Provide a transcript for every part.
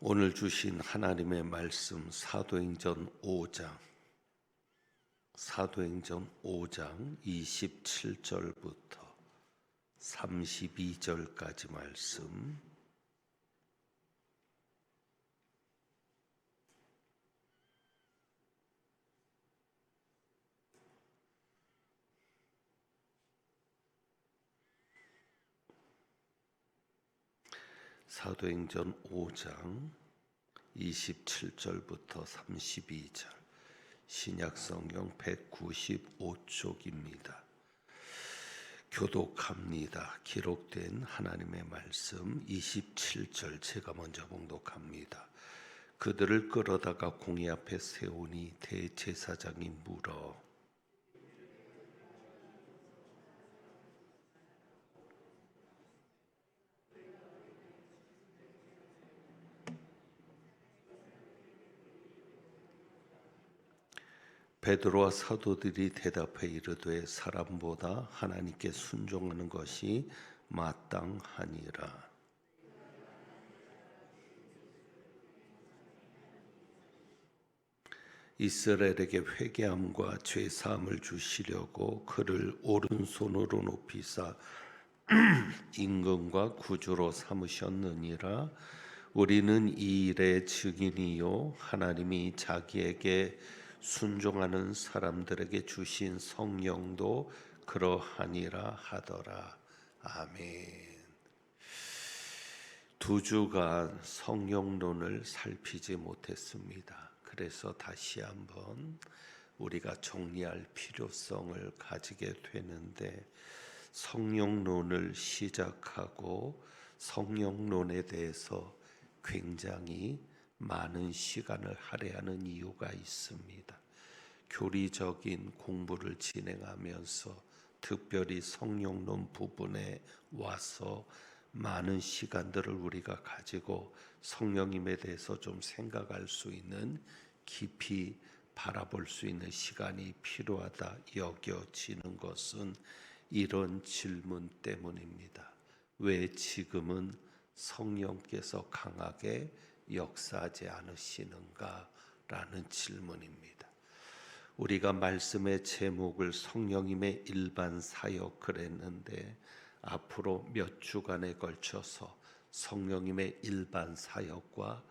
오늘 주신 하나님의 말씀 사도행전 5장 27절부터 32절까지 말씀. 사도행전 5장 27절부터 32절, 신약성경 195쪽입니다. 교독합니다. 기록된 하나님의 말씀 27절 제가 먼저 봉독합니다. 그들을 끌어다가 공의 앞에 세우니 대제사장이 물어 베드로와 사도들이 대답해 이르되 사람보다 하나님께 순종하는 것이 마땅하니라. 이스라엘에게 회개함과 죄 사함을 주시려고 그를 오른손으로 높이사 임금과 구주로 삼으셨느니라. 우리는 이 일의 증인이요 하나님이 자기에게 순종하는 사람들에게 주신 성령도 그러하니라 하더라. 아멘. 2주간 성령론을 살피지 못했습니다. 그래서 다시 한번 우리가 정리할 필요성을 가지게 되는데, 성령론을 시작하고 성령론에 대해서 굉장히 많은 시간을 할애하는 이유가 있습니다. 교리적인 공부를 진행하면서 특별히 성령론 부분에 와서 많은 시간들을 우리가 가지고 성령님에 대해서 좀 생각할 수 있는, 깊이 바라볼 수 있는 시간이 필요하다 여겨지는 것은 이런 질문 때문입니다. 왜 지금은 성령께서 강하게 역사하지 않으시는가라는 질문입니다. 우리가 말씀의 제목을 성령님의 일반 사역 그랬는데, 앞으로 몇 주간에 걸쳐서 성령님의 일반 사역과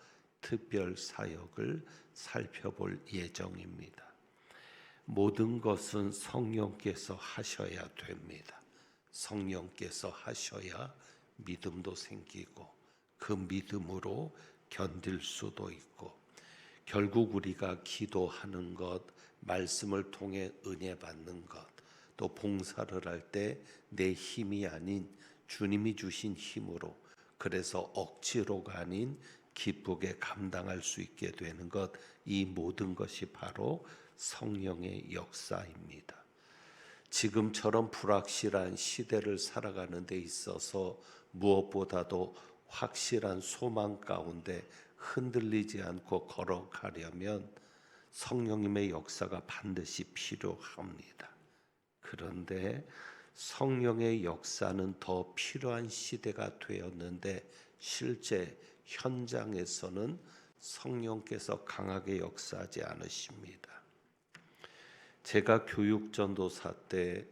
특별 사역을 살펴볼 예정입니다. 모든 것은 성령께서 하셔야 됩니다. 성령께서 하셔야 믿음도 생기고 그 믿음으로 견딜 수도 있고, 결국 우리가 기도하는 것, 말씀을 통해 은혜 받는 것, 또 봉사를 할 때 내 힘이 아닌 주님이 주신 힘으로, 그래서 억지로가 아닌 기쁘게 감당할 수 있게 되는 것, 이 모든 것이 바로 성령의 역사입니다. 지금처럼 불확실한 시대를 살아가는 데 있어서 무엇보다도 확실한 소망 가운데 흔들리지 않고 걸어가려면 성령님의 역사가 반드시 필요합니다. 그런데 성령의 역사는 더 필요한 시대가 되었는데, 실제 현장에서는 성령께서 강하게 역사하지 않으십니다. 제가 교육전도사 때,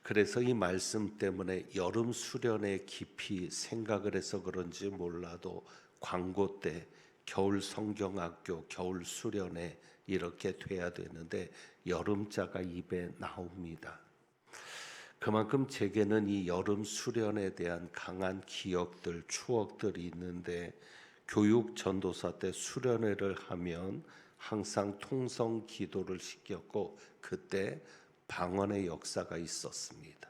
그래서 이 말씀 때문에 여름 수련회 깊이 생각을 해서 그런지 몰라도 광고 때 겨울 성경학교, 겨울 수련회 이렇게 돼야 되는데 여름자가 입에 나옵니다. 그만큼 제게는 이 여름 수련에 대한 강한 기억들, 추억들이 있는데, 교육 전도사 때 수련회를 하면 항상 통성 기도를 시켰고, 그때 방언의 역사가 있었습니다.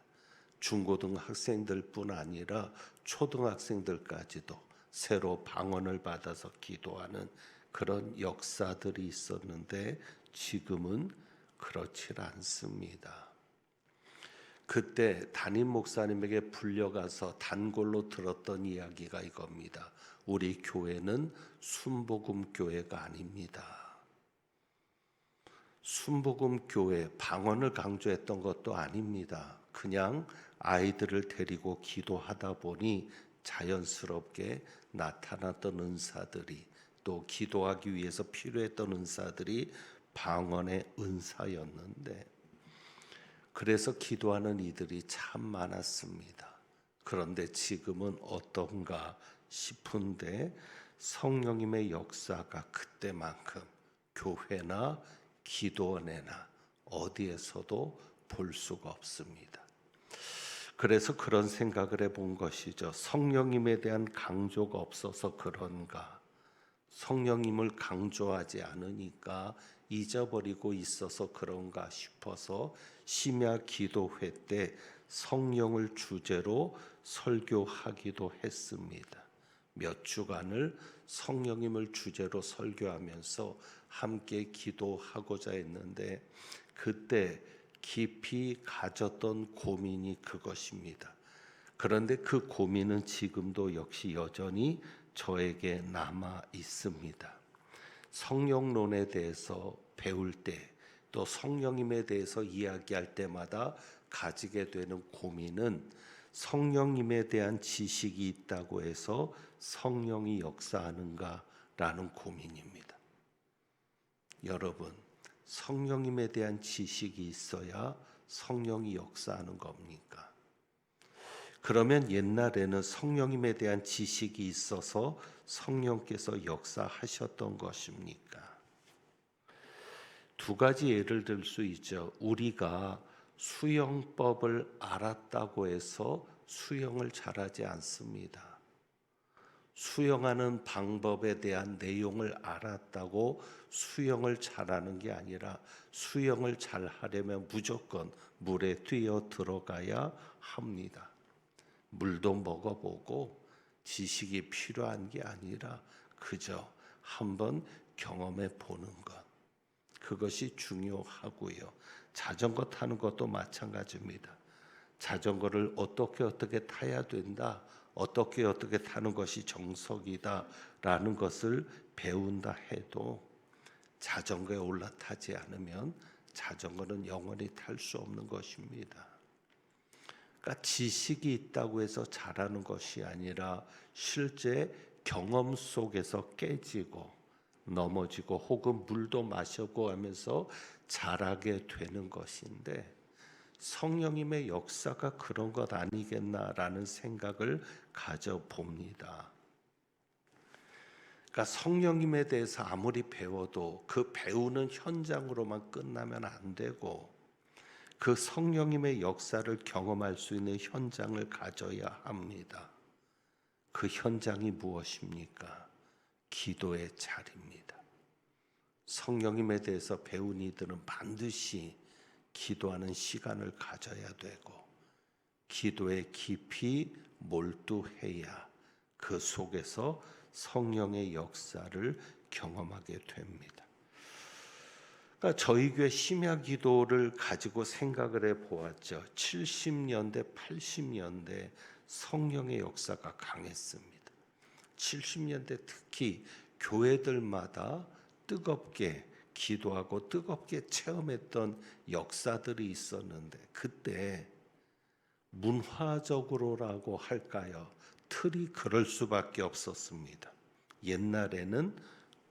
중고등학생들뿐 아니라 초등학생들까지도 새로 방언을 받아서 기도하는 그런 역사들이 있었는데, 지금은 그렇지 않습니다. 그때 담임 목사님에게 불려가서 단골로 들었던 이야기가 이겁니다. 우리 교회는 순복음 교회가 아닙니다. 순복음 교회, 방언을 강조했던 것도 아닙니다. 그냥 아이들을 데리고 기도하다 보니 자연스럽게 나타났던 은사들이, 또 기도하기 위해서 필요했던 은사들이 방언의 은사였는데, 그래서 기도하는 이들이 참 많았습니다. 그런데 지금은 어떤가 싶은데 성령님의 역사가 그때만큼 교회나 기도원에나 어디에서도 볼 수가 없습니다. 그래서 그런 생각을 해본 것이죠. 성령님에 대한 강조가 없어서 그런가? 성령님을 강조하지 않으니까 잊어버리고 있어서 그런가 싶어서 심야 기도회 때 성령을 주제로 설교하기도 했습니다. 몇 주간을 성령님을 주제로 설교하면서 함께 기도하고자 했는데, 그때 깊이 가졌던 고민이 그것입니다. 그런데 그 고민은 지금도 역시 여전히 저에게 남아 있습니다. 성령론에 대해서 배울 때, 또 성령님에 대해서 이야기할 때마다 가지게 되는 고민은 성령님에 대한 지식이 있다고 해서 성령이 역사하는가라는 고민입니다. 여러분, 성령님에 대한 지식이 있어야 성령이 역사하는 겁니까? 그러면 옛날에는 성령님에 대한 지식이 있어서 성령께서 역사하셨던 것입니까? 두 가지 예를 들 수 있죠. 우리가 수영법을 알았다고 해서 수영을 잘하지 않습니다. 수영하는 방법에 대한 내용을 알았다고 수영을 잘하는 게 아니라, 수영을 잘하려면 무조건 물에 뛰어 들어가야 합니다. 물도 먹어보고 지식이 필요한 게 아니라 그저 한번 경험해 보는 것, 그것이 중요하고요. 자전거 타는 것도 마찬가지입니다. 자전거를 어떻게 타야 된다, 어떻게 타는 것이 정석이다라는 것을 배운다 해도 자전거에 올라타지 않으면 자전거는 영원히 탈 수 없는 것입니다. 그러니까 지식이 있다고 해서 잘하는 것이 아니라 실제 경험 속에서 깨지고 넘어지고 혹은 물도 마시고 하면서 잘하게 되는 것인데, 성령님의 역사가 그런 것 아니겠나라는 생각을 가져봅니다. 그러니까 성령님에 대해서 아무리 배워도 그 배우는 현장으로만 끝나면 안 되고, 그 성령님의 역사를 경험할 수 있는 현장을 가져야 합니다. 그 현장이 무엇입니까? 기도의 자리입니다. 성령님에 대해서 배운 이들은 반드시 기도하는 시간을 가져야 되고, 기도에 깊이 몰두해야 그 속에서 성령의 역사를 경험하게 됩니다. 그러니까 저희 교회 심야 기도를 가지고 생각을 해보았죠. 70년대, 80년대 성령의 역사가 강했습니다. 70년대 특히 교회들마다 뜨겁게 기도하고 뜨겁게 체험했던 역사들이 있었는데, 그때 문화적으로라고 할까요? 틀이 그럴 수밖에 없었습니다. 옛날에는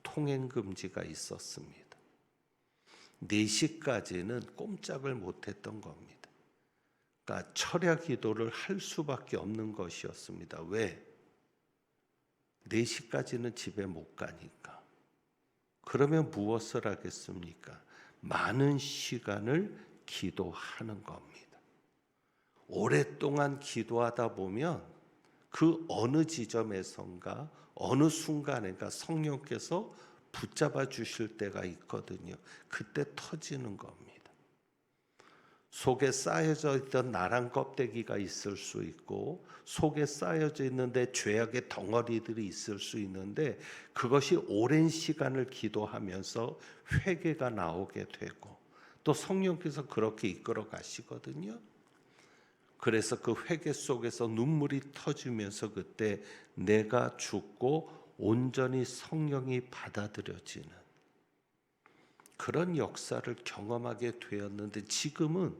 통행금지가 있었습니다. 4시까지는 꼼짝을 못했던 겁니다. 그러니까 철야 기도를 할 수밖에 없는 것이었습니다. 왜? 4시까지는 집에 못 가니까. 그러면 무엇을 하겠습니까? 많은 시간을 기도하는 겁니다. 오랫동안 기도하다 보면 그 어느 지점에선가 어느 순간인가 성령께서 붙잡아 주실 때가 있거든요. 그때 터지는 겁니다. 속에 쌓여져 있던 나랑 껍데기가 있을 수 있고, 속에 쌓여져 있는데 죄악의 덩어리들이 있을 수 있는데, 그것이 오랜 시간을 기도하면서 회개가 나오게 되고, 또 성령께서 그렇게 이끌어 가시거든요. 그래서 그 회개 속에서 눈물이 터지면서 그때 내가 죽고 온전히 성령이 받아들여지는 그런 역사를 경험하게 되었는데, 지금은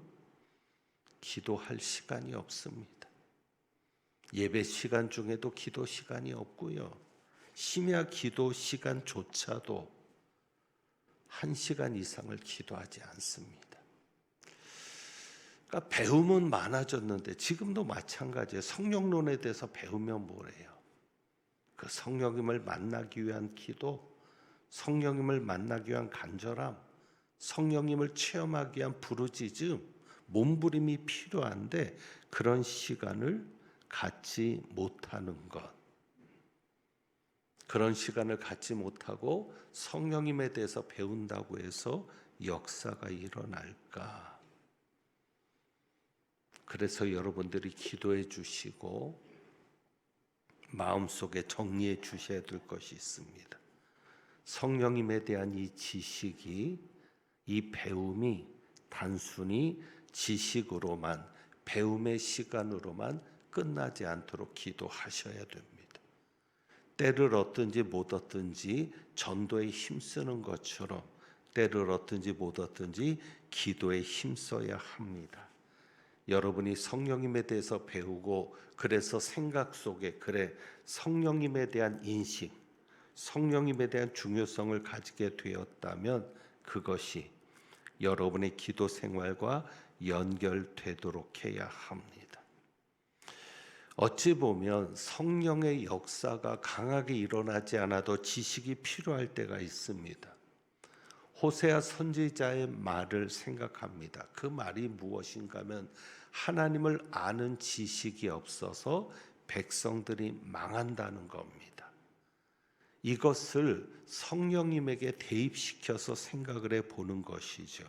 기도할 시간이 없습니다. 예배 시간 중에도 기도 시간이 없고요. 심야 기도 시간조차도 1시간 이상을 기도하지 않습니다. 그러니까 배움은 많아졌는데 지금도 마찬가지예요. 성령론에 대해서 배우면 뭐래요? 그 성령님을 만나기 위한 기도, 성령님을 만나기 위한 간절함, 성령님을 체험하기 위한 부르짖음, 몸부림이 필요한데 그런 시간을 갖지 못하는 것. 그런 시간을 갖지 못하고 성령님에 대해서 배운다고 해서 역사가 일어날까? 그래서 여러분들이 기도해 주시고 마음속에 정리해 주셔야 될 것이 있습니다. 성령님에 대한 이 지식이, 이 배움이 단순히 지식으로만, 배움의 시간으로만 끝나지 않도록 기도하셔야 됩니다. 때를 얻든지 못 얻든지 전도에 힘쓰는 것처럼 때를 얻든지 못 얻든지 기도에 힘써야 합니다. 여러분이 성령님에 대해서 배우고 그래서 생각 속에 성령님에 대한 인식, 성령님에 대한 중요성을 가지게 되었다면 그것이 여러분의 기도 생활과 연결되도록 해야 합니다. 어찌 보면 성령의 역사가 강하게 일어나지 않아도 지식이 필요할 때가 있습니다. 호세아 선지자의 말을 생각합니다. 그 말이 무엇인가 하면 하나님을 아는 지식이 없어서 백성들이 망한다는 겁니다. 이것을 성령님에게 대입시켜서 생각을 해보는 것이죠.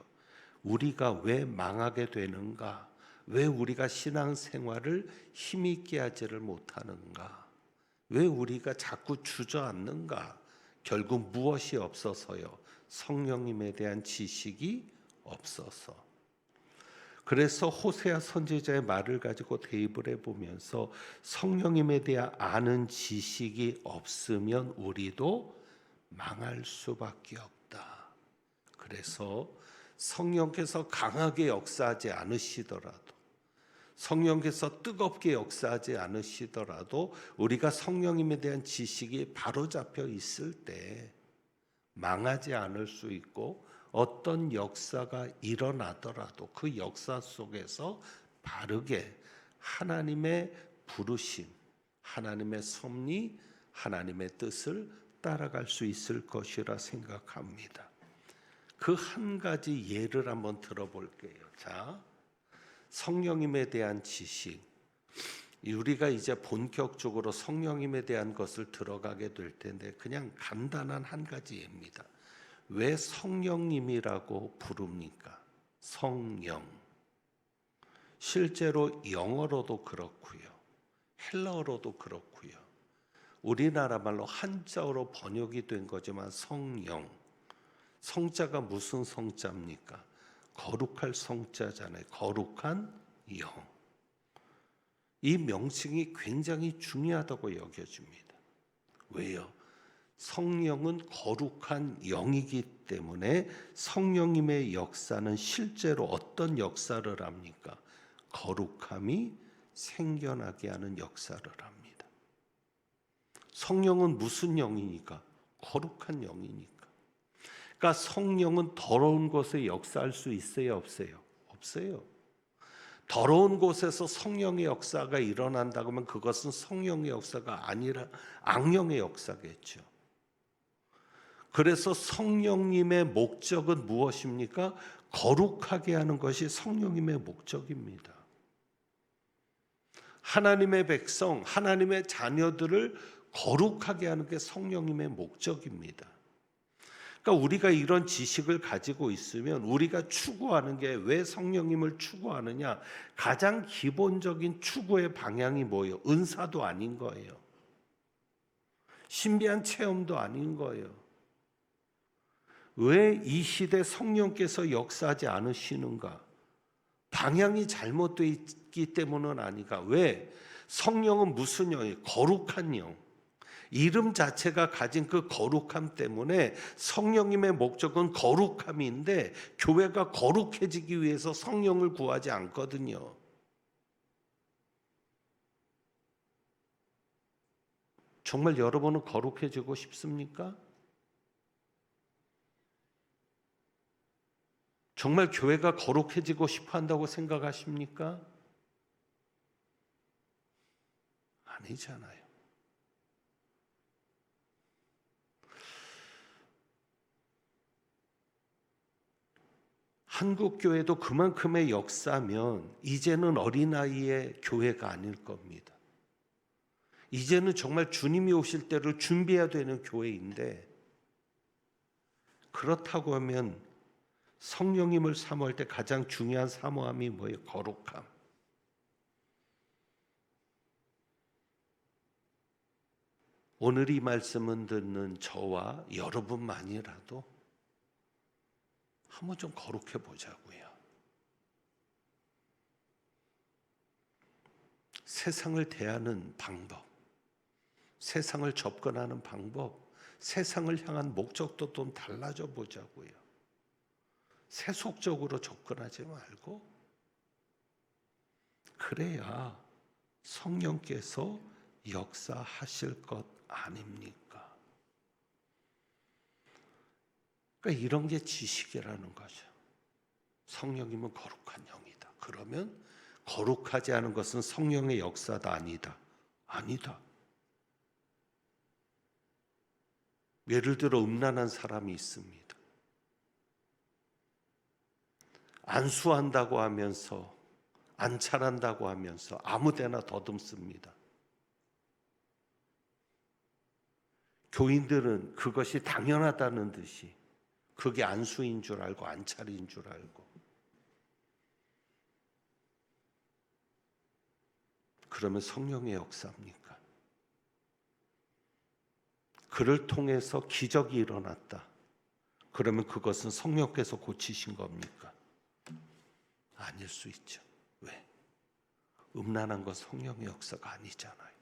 우리가 왜 망하게 되는가? 왜 우리가 신앙생활을 힘있게 하지를 못하는가? 왜 우리가 자꾸 주저앉는가? 결국 무엇이 없어서요? 성령님에 대한 지식이 없어서. 그래서 호세아 선지자의 말을 가지고 대입을 해보면서 성령님에 대한 아는 지식이 없으면 우리도 망할 수밖에 없다. 그래서 성령께서 강하게 역사하지 않으시더라도, 성령께서 뜨겁게 역사하지 않으시더라도 우리가 성령님에 대한 지식이 바로잡혀 있을 때 망하지 않을 수 있고, 어떤 역사가 일어나더라도 그 역사 속에서 바르게 하나님의 부르심, 하나님의 섭리, 하나님의 뜻을 따라갈 수 있을 것이라 생각합니다. 그 한 가지 예를 한번 들어볼게요. 자, 성령님에 대한 지식. 우리가 이제 본격적으로 성령님에 대한 것을 들어가게 될 텐데 그냥 간단한 한 가지 예입니다. 왜 성령님이라고 부릅니까? 성령. 실제로 영어로도 그렇고요. 헬라어로도 그렇고요. 우리나라 말로 한자어로 번역이 된 거지만 성령. 성자가 무슨 성자입니까? 거룩할 성자잖아요. 거룩한 영. 이 명칭이 굉장히 중요하다고 여겨집니다. 왜요? 성령은 거룩한 영이기 때문에 성령님의 역사는 실제로 어떤 역사를 합니까? 거룩함이 생겨나게 하는 역사를 합니다. 성령은 무슨 영이니까? 거룩한 영이니까. 그러니까 성령은 더러운 곳에 역사할 수 있어요, 없어요? 없어요. 더러운 곳에서 성령의 역사가 일어난다고 하면 그것은 성령의 역사가 아니라 악령의 역사겠죠. 그래서 성령님의 목적은 무엇입니까? 거룩하게 하는 것이 성령님의 목적입니다. 하나님의 백성, 하나님의 자녀들을 거룩하게 하는 게 성령님의 목적입니다. 그러니까 우리가 이런 지식을 가지고 있으면 우리가 추구하는 게, 왜 성령님을 추구하느냐? 가장 기본적인 추구의 방향이 뭐예요? 은사도 아닌 거예요. 신비한 체험도 아닌 거예요. 왜 이 시대 성령께서 역사하지 않으시는가? 방향이 잘못되어 있기 때문은 아니가. 왜? 성령은 무슨 영이에요? 거룩한 영. 이름 자체가 가진 그 거룩함 때문에 성령님의 목적은 거룩함인데 교회가 거룩해지기 위해서 성령을 구하지 않거든요. 정말 여러분은 거룩해지고 싶습니까? 정말 교회가 거룩해지고 싶어 한다고 생각하십니까? 아니잖아요. 한국 교회도 그만큼의 역사면 이제는 어린아이의 교회가 아닐 겁니다. 이제는 정말 주님이 오실 때를 준비해야 되는 교회인데, 그렇다고 하면 성령님을 사모할 때 가장 중요한 사모함이 뭐예요? 거룩함. 오늘 이 말씀을 듣는 저와 여러분만이라도 한번 좀 거룩해 보자고요. 세상을 대하는 방법, 세상을 접근하는 방법, 세상을 향한 목적도 좀 달라져 보자고요. 세속적으로 접근하지 말고, 그래야 성령께서 역사하실 것 아닙니까? 그러니까 이런 게 지식이라는 거죠. 성령님은 거룩한 영이다. 그러면 거룩하지 않은 것은 성령의 역사다, 아니다? 아니다. 예를 들어 음란한 사람이 있습니다. 안수한다고 하면서, 안찰한다고 하면서 아무데나 더듬습니다. 교인들은 그것이 당연하다는 듯이 그게 안수인 줄 알고 안찰인 줄 알고, 그러면 성령의 역사입니까? 그를 통해서 기적이 일어났다. 그러면 그것은 성령께서 고치신 겁니까? 아닐 수 있죠. 왜? 음란한 건 성령의 역사가 아니잖아요.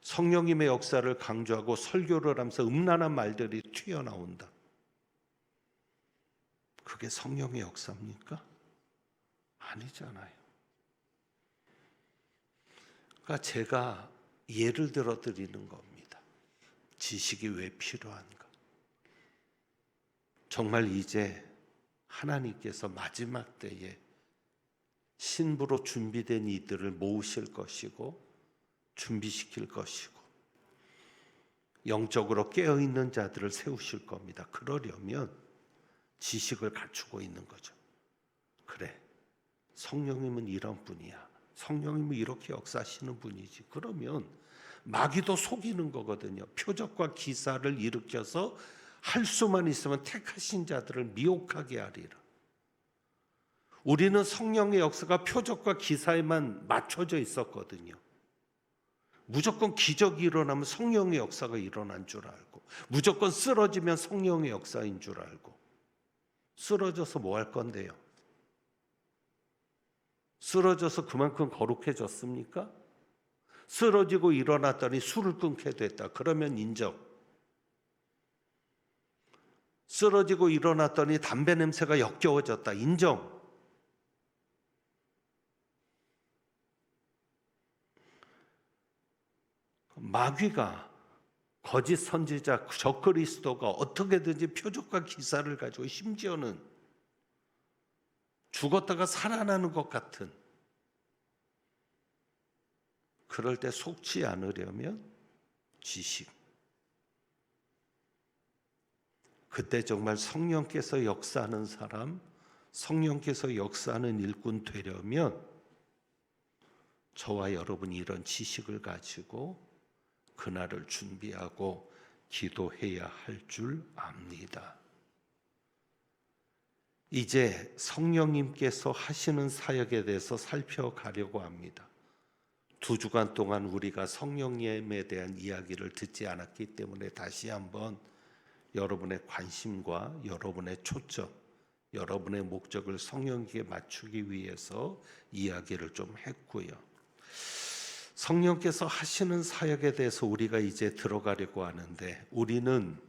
성령님의 역사를 강조하고 설교를 하면서 음란한 말들이 튀어나온다. 그게 성령의 역사입니까? 아니잖아요. 그러니까 제가 예를 들어 드리는 겁니다. 지식이 왜 필요한가? 정말 이제 하나님께서 마지막 때에 신부로 준비된 이들을 모으실 것이고 준비시킬 것이고 영적으로 깨어있는 자들을 세우실 겁니다. 그러려면 지식을 갖추고 있는 거죠. 그래, 성령님은 이런 분이야. 성령님은 이렇게 역사하시는 분이지. 그러면 마귀도 속이는 거거든요. 표적과 기사를 일으켜서 할 수만 있으면 택하신 자들을 미혹하게 하리라. 우리는 성령의 역사가 표적과 기사에만 맞춰져 있었거든요. 무조건 기적이 일어나면 성령의 역사가 일어난 줄 알고, 무조건 쓰러지면 성령의 역사인 줄 알고. 쓰러져서 뭐 할 건데요? 쓰러져서 그만큼 거룩해졌습니까? 쓰러지고 일어났더니 술을 끊게 됐다. 그러면 인정. 쓰러지고 일어났더니 담배 냄새가 역겨워졌다. 인정. 마귀가, 거짓 선지자 적그리스도가 어떻게든지 표적과 기사를 가지고, 심지어는 죽었다가 살아나는 것 같은, 그럴 때 속지 않으려면 지식. 그때 정말 성령께서 역사하는 사람, 성령께서 역사하는 일꾼 되려면 저와 여러분이 이런 지식을 가지고 그날을 준비하고 기도해야 할 줄 압니다. 이제 성령님께서 하시는 사역에 대해서 살펴가려고 합니다. 2주간 동안 우리가 성령님에 대한 이야기를 듣지 않았기 때문에 다시 한번 여러분의 관심과 여러분의 초점, 여러분의 목적을 성령님께 맞추기 위해서 이야기를 좀 했고요. 성령께서 하시는 사역에 대해서 우리가 이제 들어가려고 하는데, 우리는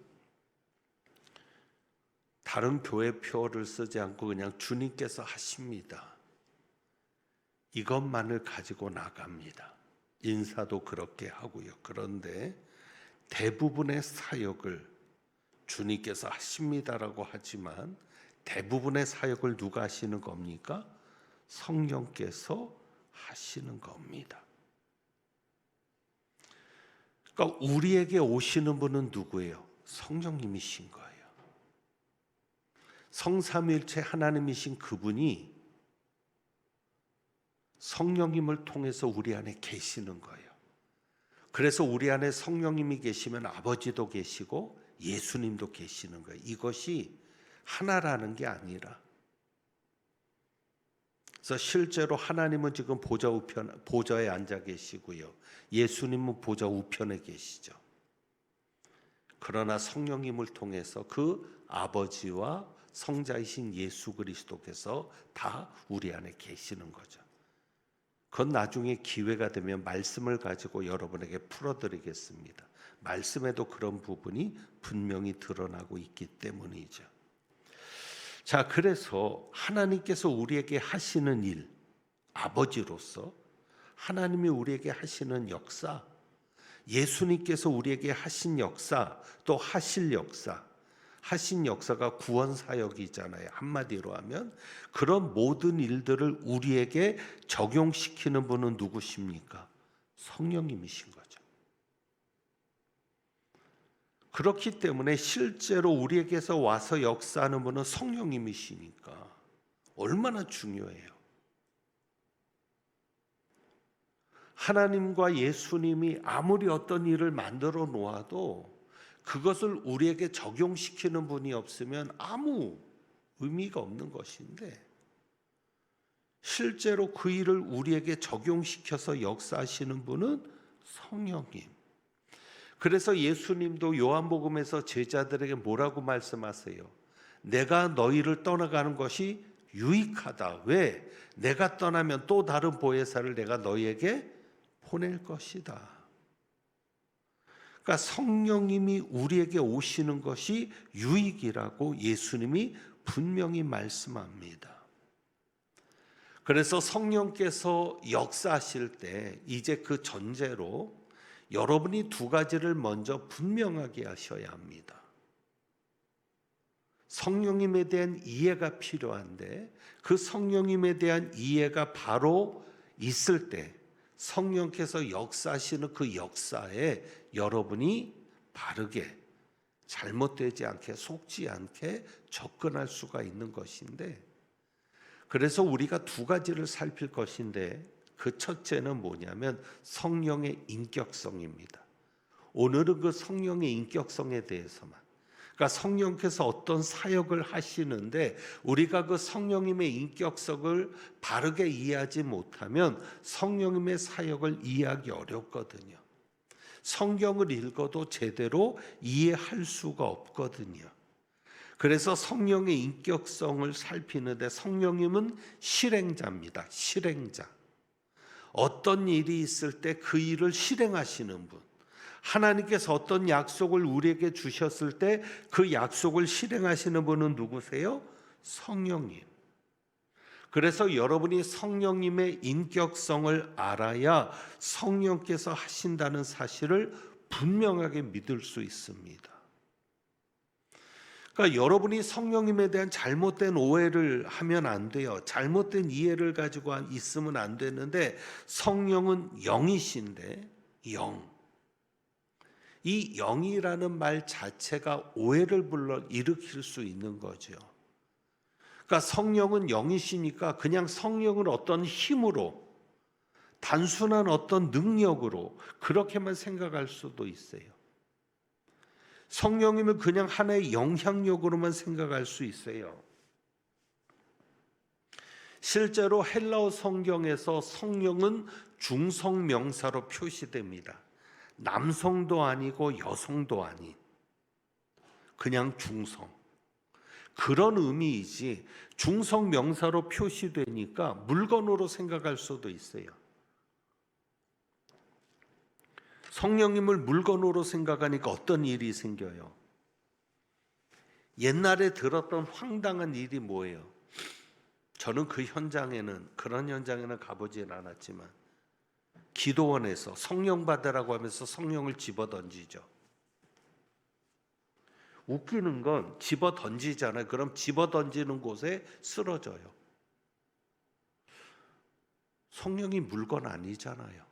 다른 교회표를 쓰지 않고 그냥 주님께서 하십니다, 이것만을 가지고 나갑니다. 인사도 그렇게 하고요. 그런데 대부분의 사역을 주님께서 하십니다라고 하지만 대부분의 사역을 누가 하시는 겁니까? 성령께서 하시는 겁니다. 그러니까 우리에게 오시는 분은 누구예요? 성령님이신 거예요. 성삼위일체 하나님이신 그분이 성령님을 통해서 우리 안에 계시는 거예요. 그래서 우리 안에 성령님이 계시면 아버지도 계시고 예수님도 계시는 거예요. 이것이 하나라는 게 아니라, 그래서 실제로 하나님은 지금 보좌에 앉아 계시고요. 예수님은 보좌 우편에 계시죠. 그러나 성령님을 통해서 그 아버지와 성자이신 예수 그리스도께서 다 우리 안에 계시는 거죠. 그건 나중에 기회가 되면 말씀을 가지고 여러분에게 풀어드리겠습니다. 말씀에도 그런 부분이 분명히 드러나고 있기 때문이죠. 자, 그래서 하나님께서 우리에게 하시는 일, 아버지로서 하나님이 우리에게 하시는 역사, 예수님께서 우리에게 하신 역사, 또 하실 역사, 하신 역사가 구원 사역이잖아요. 한마디로 하면 그런 모든 일들을 우리에게 적용시키는 분은 누구십니까? 성령님이신 거죠. 그렇기 때문에 실제로 우리에게서 와서 역사하는 분은 성령님이시니까 얼마나 중요해요. 하나님과 예수님이 아무리 어떤 일을 만들어 놓아도 그것을 우리에게 적용시키는 분이 없으면 아무 의미가 없는 것인데, 실제로 그 일을 우리에게 적용시켜서 역사하시는 분은 성령님. 그래서 예수님도 요한복음에서 제자들에게 뭐라고 말씀하세요? 내가 너희를 떠나가는 것이 유익하다. 왜? 내가 떠나면 또 다른 보혜사를 내가 너희에게 보낼 것이다. 그러니까 성령님이 우리에게 오시는 것이 유익이라고 예수님이 분명히 말씀합니다. 그래서 성령께서 역사하실 때 이제 그 전제로 여러분이 두 가지를 먼저 분명하게 하셔야 합니다. 성령님에 대한 이해가 필요한데 그 성령님에 대한 이해가 바로 있을 때 성령께서 역사하시는 그 역사에 여러분이 바르게, 잘못되지 않게, 속지 않게 접근할 수가 있는 것인데, 그래서 우리가 두 가지를 살필 것인데 그 첫째는 뭐냐면 성령의 인격성입니다. 오늘은 그 성령의 인격성에 대해서만, 그러니까 성령께서 어떤 사역을 하시는데 우리가 그 성령님의 인격성을 바르게 이해하지 못하면 성령님의 사역을 이해하기 어렵거든요. 성경을 읽어도 제대로 이해할 수가 없거든요. 그래서 성령의 인격성을 살피는데 성령님은 실행자입니다. 실행자. 어떤 일이 있을 때 그 일을 실행하시는 분. 하나님께서 어떤 약속을 우리에게 주셨을 때 그 약속을 실행하시는 분은 누구세요? 성령님. 그래서 여러분이 성령님의 인격성을 알아야 성령께서 하신다는 사실을 분명하게 믿을 수 있습니다. 그러니까 여러분이 성령님에 대한 잘못된 오해를 하면 안 돼요. 잘못된 이해를 가지고 있으면 안 되는데, 성령은 영이신데 영. 이 영이라는 말 자체가 오해를 일으킬 수 있는 거죠. 그러니까 성령은 영이시니까 그냥 성령을 어떤 힘으로, 단순한 어떤 능력으로 그렇게만 생각할 수도 있어요. 성령님을 그냥 하나의 영향력으로만 생각할 수 있어요. 실제로 헬라어 성경에서 성령은 중성 명사로 표시됩니다. 남성도 아니고 여성도 아닌 그냥 중성, 그런 의미이지 중성 명사로 표시되니까 물건으로 생각할 수도 있어요. 성령님을 물건으로 생각하니까 어떤 일이 생겨요? 옛날에 들었던 황당한 일이 뭐예요? 저는 그런 현장에는 가보진 않았지만 기도원에서 성령 받으라고 하면서 성령을 집어 던지죠. 웃기는 건 집어 던지잖아요. 그럼 집어 던지는 곳에 쓰러져요. 성령이 물건 아니잖아요.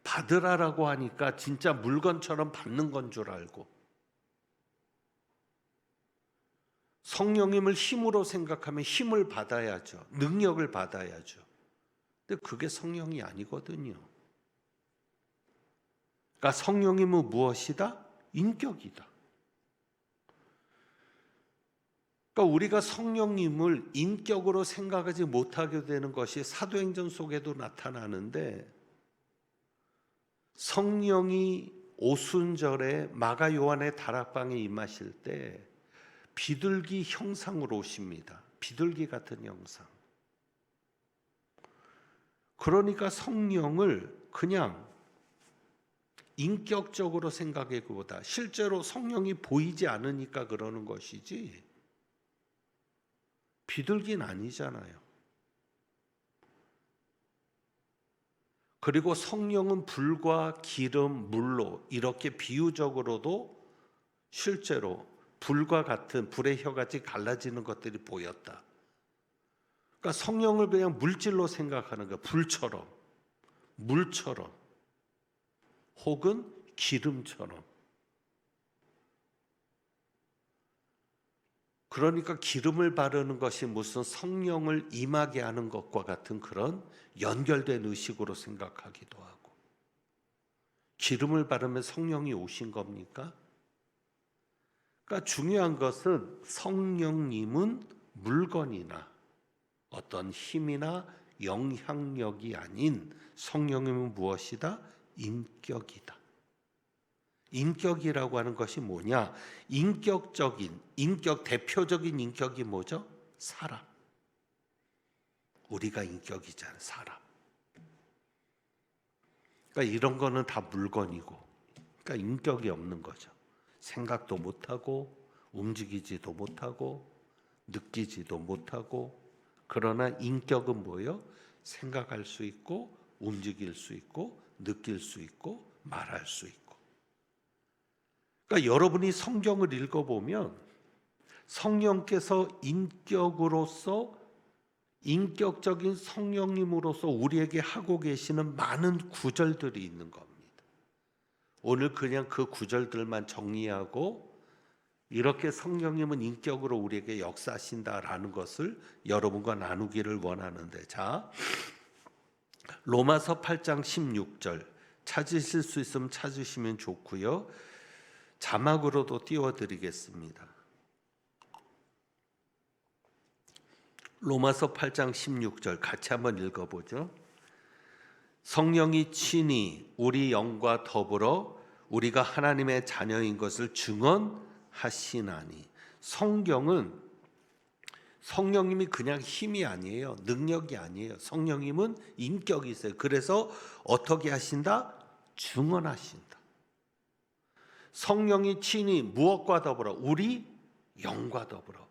받으라라고 하니까 진짜 물건처럼 받는 건 줄 알고, 성령님을 힘으로 생각하면 힘을 받아야죠. 능력을 받아야죠. 근데 그게 성령이 아니거든요. 그러니까 성령님은 무엇이다? 인격이다. 그러니까 우리가 성령님을 인격으로 생각하지 못하게 되는 것이 사도행전 속에도 나타나는데, 성령이 오순절에 마가 요한의 다락방에 임하실 때 비둘기 형상으로 오십니다. 비둘기 같은 형상. 그러니까 성령을 그냥 인격적으로 생각하기보다 실제로 성령이 보이지 않으니까 그러는 것이지, 비둘기는 아니잖아요. 그리고 성령은 불과 기름, 물로 이렇게 비유적으로도 실제로 불과 같은 불의 혀같이 갈라지는 것들이 보였다. 그러니까 성령을 그냥 물질로 생각하는 거야. 불처럼, 물처럼, 혹은 기름처럼. 그러니까 기름을 바르는 것이 무슨 성령을 임하게 하는 것과 같은 그런 연결된 의식으로 생각하기도 하고, 기름을 바르면 성령이 오신 겁니까? 그러니까 중요한 것은 성령님은 물건이나 어떤 힘이나 영향력이 아닌 성령님은 무엇이다? 인격이다. 인격이라고 하는 것이 뭐냐? 대표적인 인격이 뭐죠? 사람. 우리가 인격이잖아요, 사람. 그러니까 이런 거는 다 물건이고, 그러니까 인격이 없는 거죠. 생각도 못하고, 움직이지도 못하고, 느끼지도 못하고. 그러나 인격은 뭐예요? 생각할 수 있고, 움직일 수 있고, 느낄 수 있고, 말할 수 있고. 그러니까 여러분이 성경을 읽어보면 성령께서 인격적인 성령님으로서 우리에게 하고 계시는 많은 구절들이 있는 겁니다. 오늘 그냥 그 구절들만 정리하고, 이렇게 성령님은 인격으로 우리에게 역사하신다라는 것을 여러분과 나누기를 원하는데, 자, 로마서 8장 16절 찾으실 수 있으면 찾으시면 좋고요. 자막으로도 띄워드리겠습니다. 로마서 8장 16절 같이 한번 읽어보죠. 성령이 친히 우리 영과 더불어 우리가 하나님의 자녀인 것을 증언하시나니. 성경은 성령님이 그냥 힘이 아니에요. 능력이 아니에요. 성령님은 인격이 있어요. 그래서 어떻게 하신다? 증언하신다. 성령이 친히 무엇과 더불어? 우리 영과 더불어.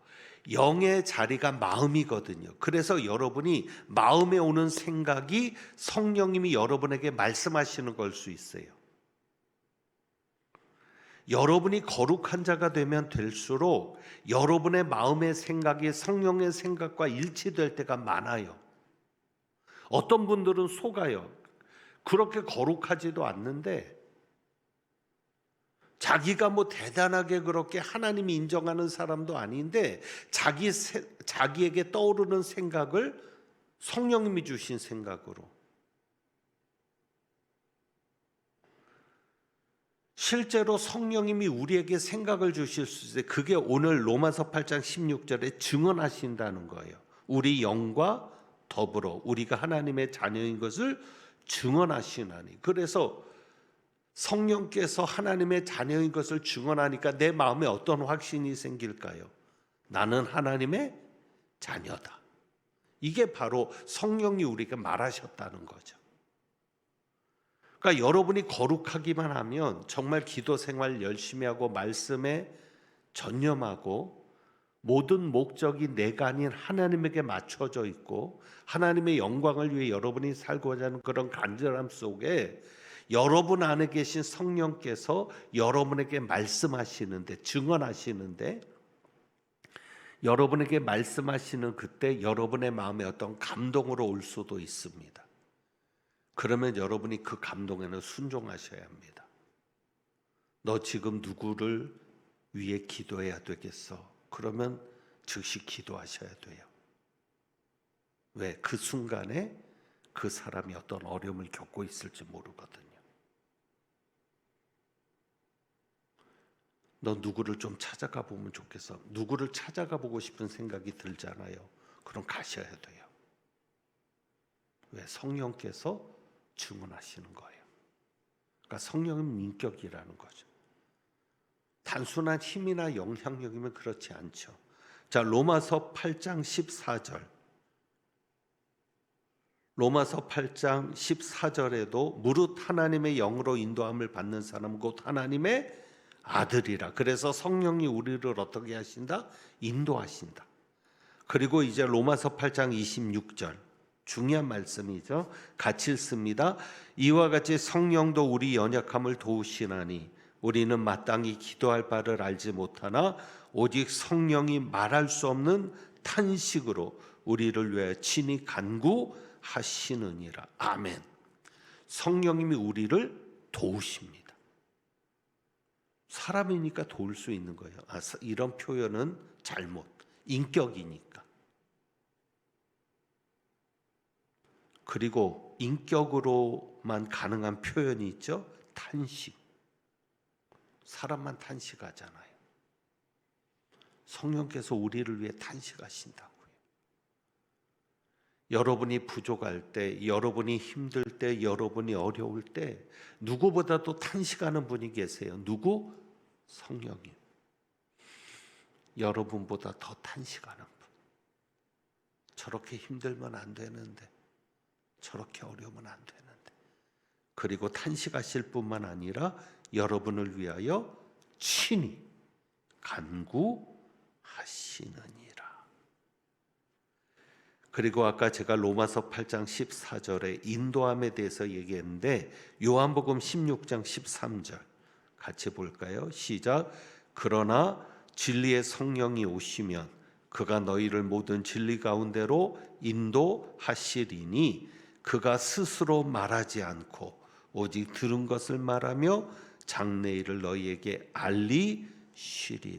영의 자리가 마음이거든요. 그래서 여러분이 마음에 오는 생각이 성령님이 여러분에게 말씀하시는 걸 수 있어요. 여러분이 거룩한 자가 되면 될수록 여러분의 마음의 생각이 성령의 생각과 일치될 때가 많아요. 어떤 분들은 속아요. 그렇게 거룩하지도 않는데 자기가 뭐 대단하게 그렇게 하나님이 인정하는 사람도 아닌데 자기에게 떠오르는 생각을 성령님이 주신 생각으로, 실제로 성령님이 우리에게 생각을 주실 수 있어요. 그게 오늘 로마서 8장 16절에 증언하신다는 거예요. 우리 영과 더불어 우리가 하나님의 자녀인 것을 증언하시나니. 그래서 성령께서 하나님의 자녀인 것을 증언하니까 내 마음에 어떤 확신이 생길까요? 나는 하나님의 자녀다. 이게 바로 성령이 우리에게 말하셨다는 거죠. 그러니까 여러분이 거룩하기만 하면, 정말 기도 생활 열심히 하고 말씀에 전념하고 모든 목적이 내가 아닌 하나님에게 맞춰져 있고 하나님의 영광을 위해 여러분이 살고자 하는 그런 간절함 속에 여러분 안에 계신 성령께서 여러분에게 말씀하시는데, 증언하시는데, 여러분에게 말씀하시는 그때 여러분의 마음에 어떤 감동으로 올 수도 있습니다. 그러면 여러분이 그 감동에는 순종하셔야 합니다. 너 지금 누구를 위해 기도해야 되겠어? 그러면 즉시 기도하셔야 돼요. 왜? 그 순간에 그 사람이 어떤 어려움을 겪고 있을지 모르거든요. 너 누구를 좀 찾아가 보면 좋겠어. 누구를 찾아가 보고 싶은 생각이 들잖아요. 그럼 가셔야 돼요. 왜? 성령께서 증언하시는 거예요. 그러니까 성령은 인격이라는 거죠. 단순한 힘이나 영향력이면 그렇지 않죠. 자, 로마서 8장 14절. 로마서 8장 14절에도 무릇 하나님의 영으로 인도함을 받는 사람은 곧 하나님의 아들이라. 그래서 성령이 우리를 어떻게 하신다? 인도하신다. 그리고 이제 로마서 8장 26절. 중요한 말씀이죠. 같이 읽습니다. 이와 같이 성령도 우리 연약함을 도우시나니 우리는 마땅히 기도할 바를 알지 못하나 오직 성령이 말할 수 없는 탄식으로 우리를 위해 친히 간구하시느니라. 아멘. 성령님이 우리를 도우십니다. 사람이니까 도울 수 있는 거예요. 이런 표현은 잘못, 인격이니까. 그리고 인격으로만 가능한 표현이 있죠. 탄식. 사람만 탄식하잖아요. 성령께서 우리를 위해 탄식하신다고요. 여러분이 부족할 때, 여러분이 힘들 때, 여러분이 어려울 때 누구보다도 탄식하는 분이 계세요. 누구? 성령님. 여러분보다 더 탄식하는 분. 저렇게 힘들면 안 되는데, 저렇게 어려우면 안 되는데. 그리고 탄식하실 뿐만 아니라 여러분을 위하여 친히 간구하시느니라. 그리고 아까 제가 로마서 8장 14절에 인도함에 대해서 얘기했는데 요한복음 16장 13절 같이 볼까요? 시작. 그러나 진리의 성령이 오시면 그가 너희를 모든 진리 가운데로 인도하시리니 그가 스스로 말하지 않고 오직 들은 것을 말하며 장래일을 너희에게 알리시리라.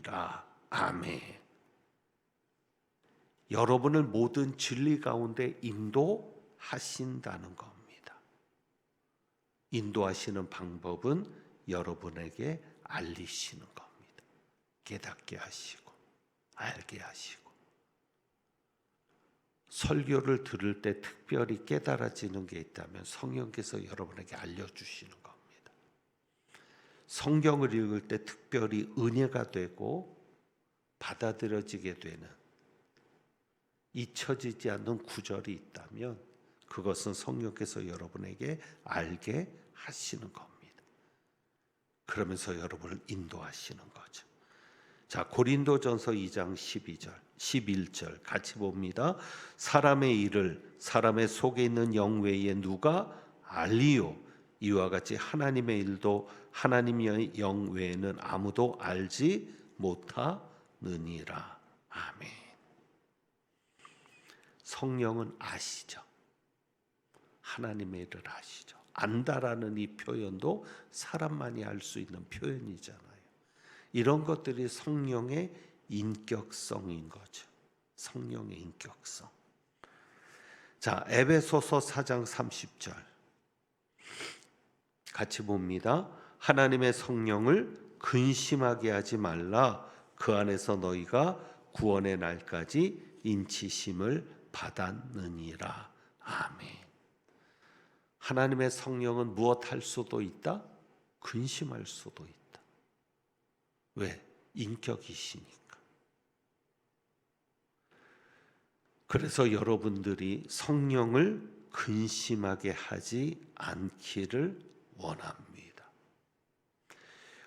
아멘. 여러분을 모든 진리 가운데 인도하신다는 겁니다. 인도하시는 방법은 여러분에게 알리시는 겁니다. 깨닫게 하시고 알게 하시고. 설교를 들을 때 특별히 깨달아지는 게 있다면 성령께서 여러분에게 알려주시는 겁니다. 성경을 읽을 때 특별히 은혜가 되고 받아들여지게 되는 잊혀지지 않는 구절이 있다면 그것은 성령께서 여러분에게 알게 하시는 겁니다. 그러면서 여러분을 인도하시는 거죠. 자, 고린도전서 2장 12절, 11절 같이 봅니다. 사람의 일을 사람의 속에 있는 영 외에 누가 알리요? 이와 같이 하나님의 일도 하나님의 영 외에는 아무도 알지 못하느니라. 아멘. 성령은 아시죠. 하나님의 일을 아시죠. 안다라는 이 표현도 사람만이 알 수 있는 표현이잖아요. 이런 것들이 성령의 인격성인 거죠. 성령의 인격성. 자, 에베소서 4장 30절 같이 봅니다. 하나님의 성령을 근심하게 하지 말라. 그 안에서 너희가 구원의 날까지 인치심을 받았느니라. 아멘. 하나님의 성령은 무엇할 수도 있다? 근심할 수도 있다. 왜? 인격이시니까. 그래서 여러분들이 성령을 근심하게 하지 않기를 원합니다.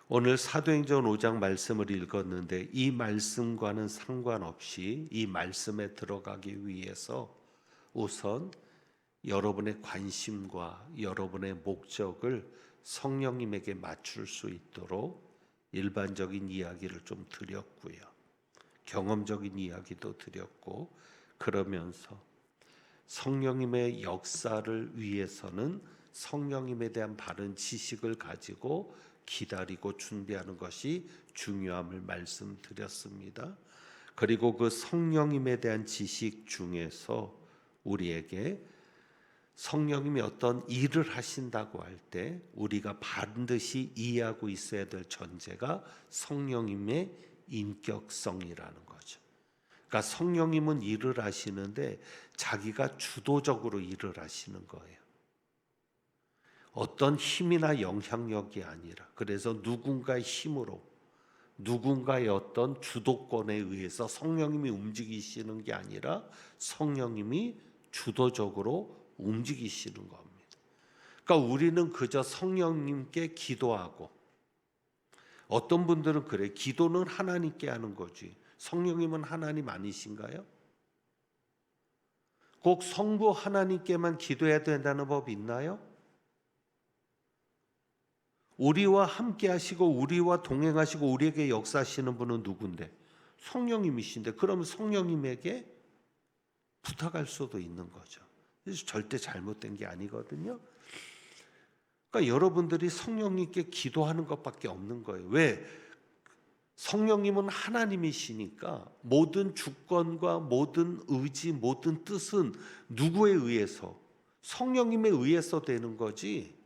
오늘 사도행전 5장 말씀을 읽었는데 이 말씀과는 상관없이 이 말씀에 들어가기 위해서 우선 여러분의 관심과 여러분의 목적을 성령님에게 맞출 수 있도록 일반적인 이야기를 좀 드렸고요. 경험적인 이야기도 드렸고, 그러면서 성령님의 역사를 위해서는 성령님에 대한 바른 지식을 가지고 기다리고 준비하는 것이 중요함을 말씀드렸습니다. 그리고 그 성령님에 대한 지식 중에서 우리에게 성령님이 어떤 일을 하신다고 할 때 우리가 반드시 이해하고 있어야 될 전제가 성령님의 인격성이라는 거죠. 그러니까 성령님은 일을 하시는데 자기가 주도적으로 일을 하시는 거예요. 어떤 힘이나 영향력이 아니라, 그래서 누군가의 힘으로, 누군가의 어떤 주도권에 의해서 성령님이 움직이시는 게 아니라 성령님이 주도적으로 움직이시는 겁니다. 그러니까 우리는 그저 성령님께 기도하고, 어떤 분들은 그래, 기도는 하나님께 하는 거지 성령님은 하나님 아니신가요? 꼭 성부 하나님께만 기도해야 된다는 법이 있나요? 우리와 함께 하시고 우리와 동행하시고 우리에게 역사하시는 분은 누군데? 성령님이신데, 그러면 성령님에게 부탁할 수도 있는 거죠. 그래서 절대 잘못된 게 아니거든요. 그러니까 여러분들이 성령님께 기도하는 것밖에 없는 거예요. 왜? 성령님은 하나님이시니까 모든 주권과 모든 의지, 모든 뜻은 누구에 의해서? 성령님에 의해서 되는 거지.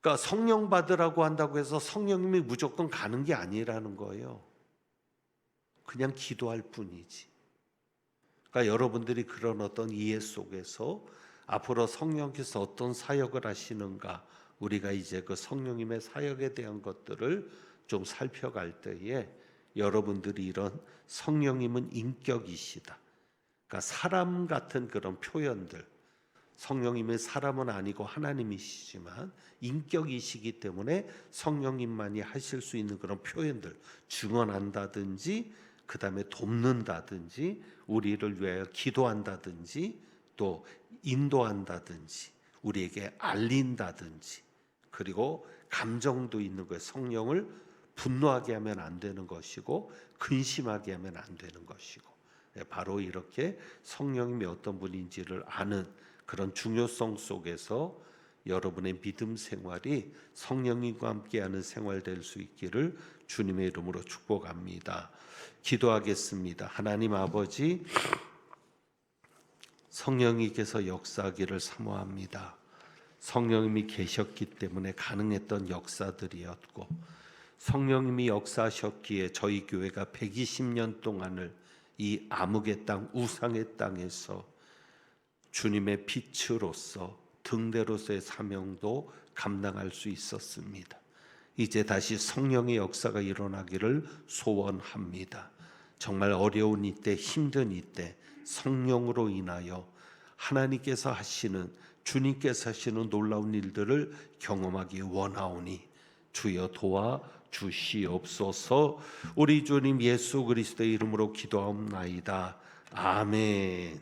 그러니까 성령 받으라고 한다고 해서 성령님이 무조건 가는 게 아니라는 거예요. 그냥 기도할 뿐이지. 그러니까 여러분들이 그런 어떤 이해 속에서 앞으로 성령께서 어떤 사역을 하시는가, 우리가 이제 그 성령님의 사역에 대한 것들을 좀 살펴갈 때에 여러분들이 이런 성령님은 인격이시다, 그러니까 사람 같은 그런 표현들, 성령님은 사람은 아니고 하나님이시지만 인격이시기 때문에 성령님만이 하실 수 있는 그런 표현들, 증언한다든지, 그 다음에 돕는다든지, 우리를 위하여 기도한다든지, 또 인도한다든지, 우리에게 알린다든지, 그리고 감정도 있는 거예요. 성령을 분노하게 하면 안 되는 것이고 근심하게 하면 안 되는 것이고, 바로 이렇게 성령님이 어떤 분인지를 아는 그런 중요성 속에서 여러분의 믿음 생활이 성령님과 함께하는 생활 될 수 있기를 주님의 이름으로 축복합니다. 기도하겠습니다. 하나님 아버지, 성령님께서 역사하기를 사모합니다. 성령님이 계셨기 때문에 가능했던 역사들이었고, 성령님이 역사하셨기에 저희 교회가 120년 동안을 이 암흑의 땅, 우상의 땅에서 주님의 빛으로서 등대로서의 사명도 감당할 수 있었습니다. 이제 다시 성령의 역사가 일어나기를 소원합니다. 정말 어려운 이때, 힘든 이때 성령으로 인하여 하나님께서 하시는, 주님께서 하시는 놀라운 일들을 경험하기 원하오니 주여 도와 주시옵소서. 우리 주님 예수 그리스도의 이름으로 기도하옵나이다. 아멘.